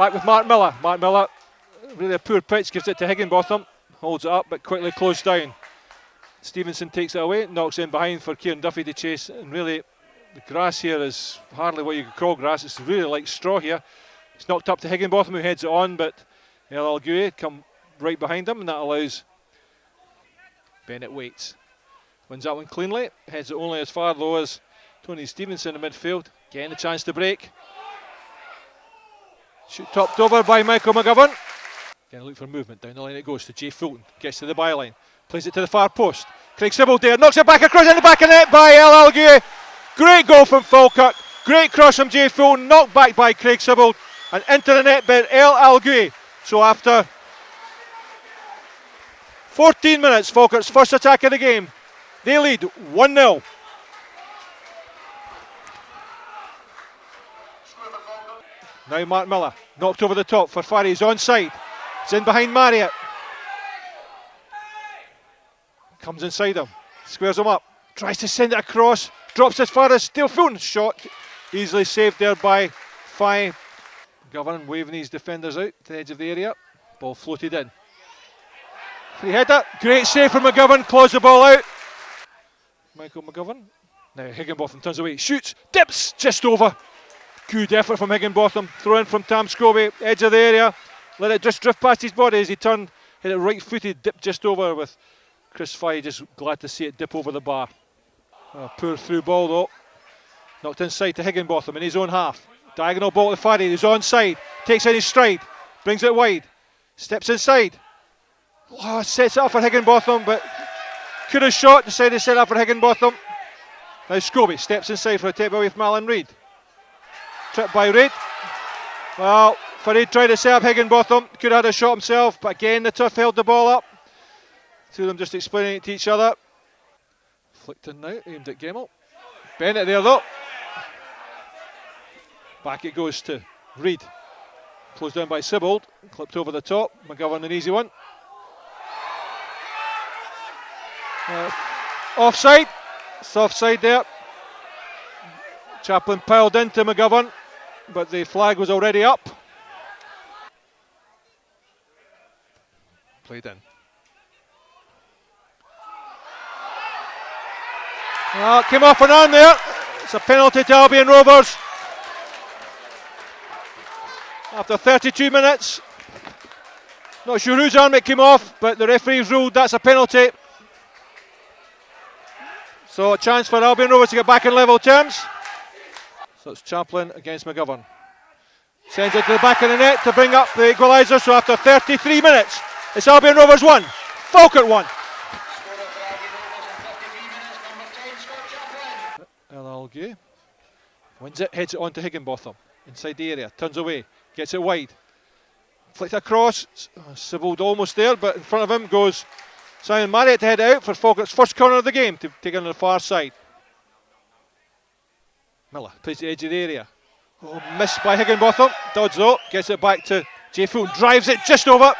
Back with Mark Miller. Mark Miller, really a poor pitch, gives it to Higginbotham. Holds it up, but quickly closed down. Stevenson takes it away, knocks in behind for Kieran Duffy to chase. And really, the grass here is hardly what you could call grass. It's really like straw here. It's knocked up to Higginbotham, who heads it on, but Alagui come right behind him, and that allows Bennett waits. Wins that one cleanly, heads it only as far low as Tony Stevenson in midfield. Getting a chance to break. Shoot topped over by Michael McGovern. Again, look for movement. Down the line it goes to Jay Fulton. Gets to the byline. Plays it to the far post. Craig Sibbald there. Knocks it back across in the back of the net by Alagui. Great goal from Falkirk. Great cross from Jay Fulton. Knocked back by Craig Sibbald. And into the net by Alagui. So after 14 minutes, Falkirk's first attack of the game, they lead 1-0. Now Mark Miller. Knocked over the top for Farry. He's onside. It's in behind Marriott. Comes inside him. Squares him up. Tries to send it across. Drops as far as Dale Fulton. Shot easily saved there by Fye. McGovern waving his defenders out to the edge of the area. Ball floated in. Free header. Great save from McGovern. Claws the ball out. Michael McGovern. Now Higginbotham turns away. Shoots. Dips. Just over. Good effort from Higginbotham. Throw in from Tam Scobie. Edge of the area. Let it just drift past his body as he turned. Hit it right footed. Dipped just over with Chris Fye just glad to see it dip over the bar. Poor through ball though. Knocked inside to Higginbotham in his own half. Diagonal ball to Farry. He's onside. Takes in his stride. Brings it wide. Steps inside. Oh, sets it up for Higginbotham, but could have shot. Decided to set up for Higginbotham. Now Scobie steps inside for a take away with Malin Reid. Tripped by Reid. Well, Farid tried to set up Higginbotham. Could have had a shot himself, but again the turf held the ball up. Two of them just explaining it to each other. Flicked in now, aimed at Gemmell. Bennett there though. Back it goes to Reid. Closed down by Sibbald. Clipped over the top. McGovern an easy one. Offside. It's offside there. Chaplain piled into McGovern, but the flag was already up. Played in. Came off an arm there. It's a penalty to Albion Rovers. After 32 minutes. Not sure whose arm it came off, but the referee's ruled that's a penalty. So a chance for Albion Rovers to get back in level terms. So it's Chaplain against McGovern. Sends it to the back of the net to bring up the equaliser. So after 33 minutes, it's Albion Rovers 1, Falkirk 1. Alagui wins it, heads it on to Higginbotham. Inside the area, turns away, gets it wide. Flicked across, Sibbald almost there, but in front of him goes Simon Marriott to head it out for Falkirk's first corner of the game to take it on the far side. Miller plays the edge of the area. Oh, missed by Higginbotham. Dodds though, gets it back to Jay Fulton, drives it just over.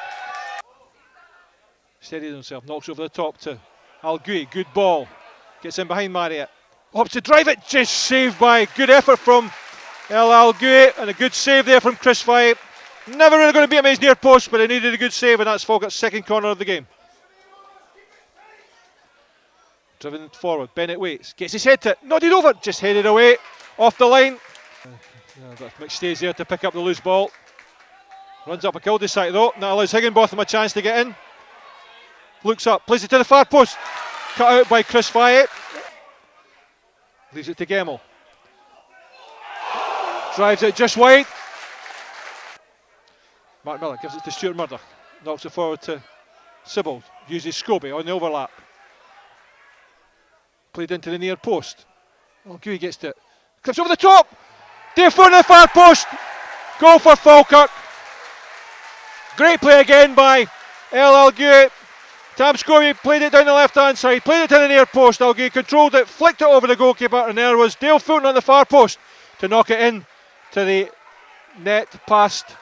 Steadies himself, knocks over the top to Alagui. Good ball. Gets in behind Marriott. Hopes to drive it, just saved by good effort from Alagui and a good save there from Chris Fye. Never really going to beat him at his near post, but he needed a good save, and that's Falkirk's second corner of the game. Driven forward, Bennett waits, gets his head to it, nodded over, just headed away, off the line. Mick stays there to pick up the loose ball. Runs up a cul-de-sac though, that allows Higginbotham a chance to get in. Looks up, plays it to the far post, cut out by Chris Fye. Leaves it to Gemmell. Drives it just wide. Mark Miller gives it to Stuart Murdoch. Knocks it forward to Sibbald. Uses Scobie on the overlap. Played into the near post. Alagui gets to it. Clips over the top. Dave Fulton to the far post. Goal for Falkirk. Great play again by Alagui. Tam Scobie played it down the left hand side. Played it to the near post. Alagui controlled it. Flicked it over the goalkeeper. And there was Dale Fulton on the far post to knock it in to the net past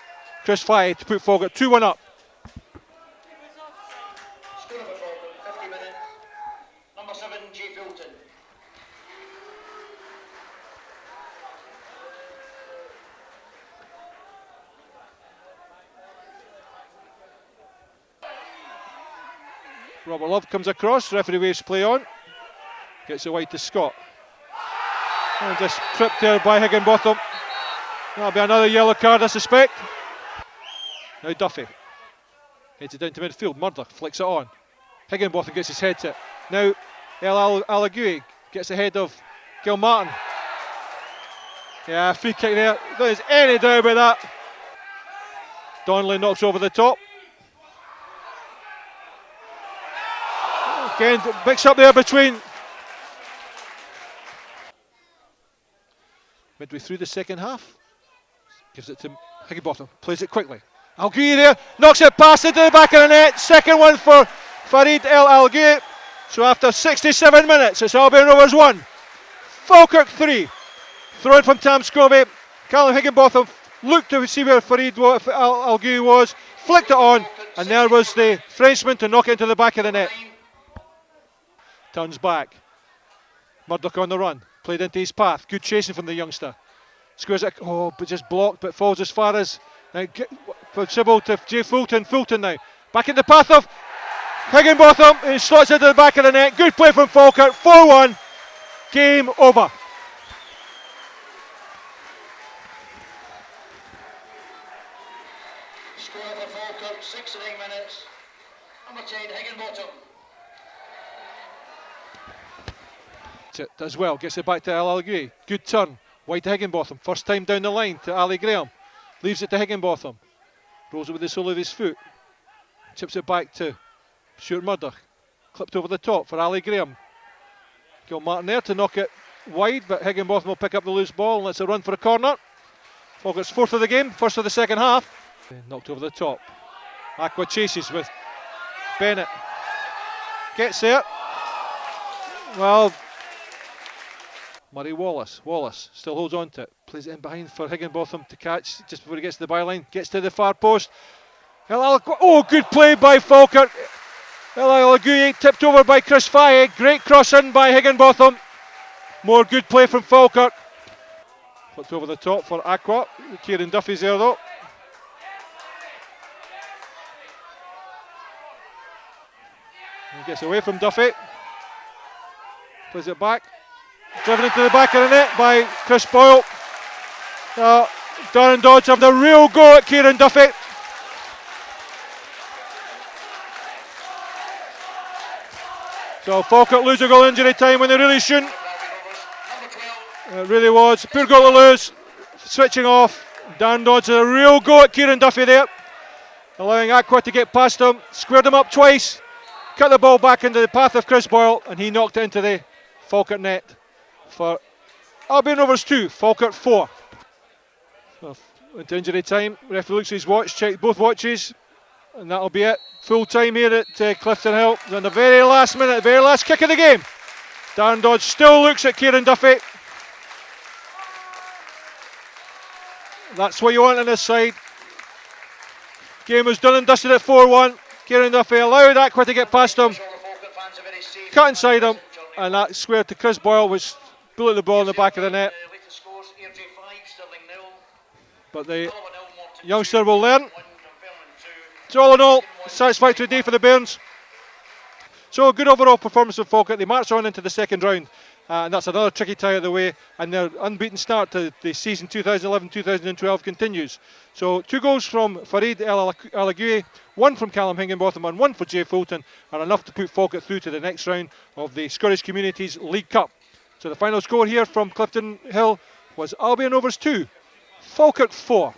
Chris Fye to put Falkirk 2-1 up. Score of Falkirk, 50 minutes. Number 7, Jay Fulton. Robert Love comes across, referee waves play on. Gets it wide to Scott. And just tripped there by Higginbotham. That'll be another yellow card, I suspect. Now Duffy. Heads it down to midfield. Murdoch flicks it on. Higginbotham gets his head to it. Now Alagui gets ahead of Gilmartin. Yeah, free kick there. There's any doubt about that. Donnelly knocks over the top. Again, mix up there between. Midway through the second half. Gives it to Higginbotham. Plays it quickly. Alagui there. Knocks it past into the back of the net. Second one for Farid El Alagui. So after 67 minutes, it's Albion Rovers 1. Falkirk 3. Thrown from Tam Scovey. Callum Higginbotham looked to see where Farid Alagui was. Flicked it on. And there was the Frenchman to knock it into the back of the net. Turns back. Murdoch on the run. Played into his path. Good chasing from the youngster. Squares it. Oh, but just blocked. But falls as far as. For Sybil to Jay Fulton. Fulton now. Back in the path of Higginbotham. He slots into the back of the net. Good play from Falkirk. 4-1. Game over. Score for Falkirk, 6 minutes. Number 10, Higginbotham. Does well, gets it back to Alagui. Good turn, wide to Higginbotham. First time down the line to Ali Graham. Leaves it to Higginbotham. Rolls it with the sole of his foot. Chips it back to Stuart Murdoch. Clipped over the top for Ali Graham. Gilmartin there to knock it wide, but Higginbotham will pick up the loose ball and lets it run for a corner. Falkirk's fourth of the game, first of the second half. Knocked over the top. Aqua chases with Bennett. Gets there. Well, Murray Wallace still holds on to it. Plays it in behind for Higginbotham to catch just before he gets to the byline. Gets to the far post. Oh, good play by Falkirk. Alagui tipped over by Chris Faye. Great cross in by Higginbotham. More good play from Falkirk. Flipped over the top for Aqua. Kieran Duffy's there though. He gets away from Duffy. Plays it back. Driven into the back of the net by Chris Boyle. Darren Dodge having a real go at Kieran Duffy. So Falkirk lose a goal injury time when they really shouldn't. It really was. Poor goal to lose. Switching off. Darren Dodge had a real go at Kieran Duffy there. Allowing Aqua to get past him. Squared him up twice. Cut the ball back into the path of Chris Boyle and he knocked it into the Falkirk net for Albion Rovers 2, Falkirk 4. So into injury time, referee looks at his watch, checked both watches, and that'll be it. Full time here at Cliftonhill. On the very last minute, the very last kick of the game. Darren Dodge still looks at Kieran Duffy. That's what you want on this side. Game was done and dusted at 4-1. Kieran Duffy allowed Aqua to get past him. Cut inside him, and that squared to Chris Boyle, which bullet the ball in the back of the net. But the youngster will learn. So all in all, satisfactory day for the Bairns. So a good overall performance of Falkirk. They march on into the second round. And that's another tricky tie of the way, and their unbeaten start to the season 2011-2012 continues. So 2 goals from Farid El Alagui, 1 from Callum Higginbotham and 1 for Jay Fulton are enough to put Falkirk through to the next round of the Scottish Communities League Cup. So the final score here from Cliftonhill was Albion Rovers 2, Falkirk 4.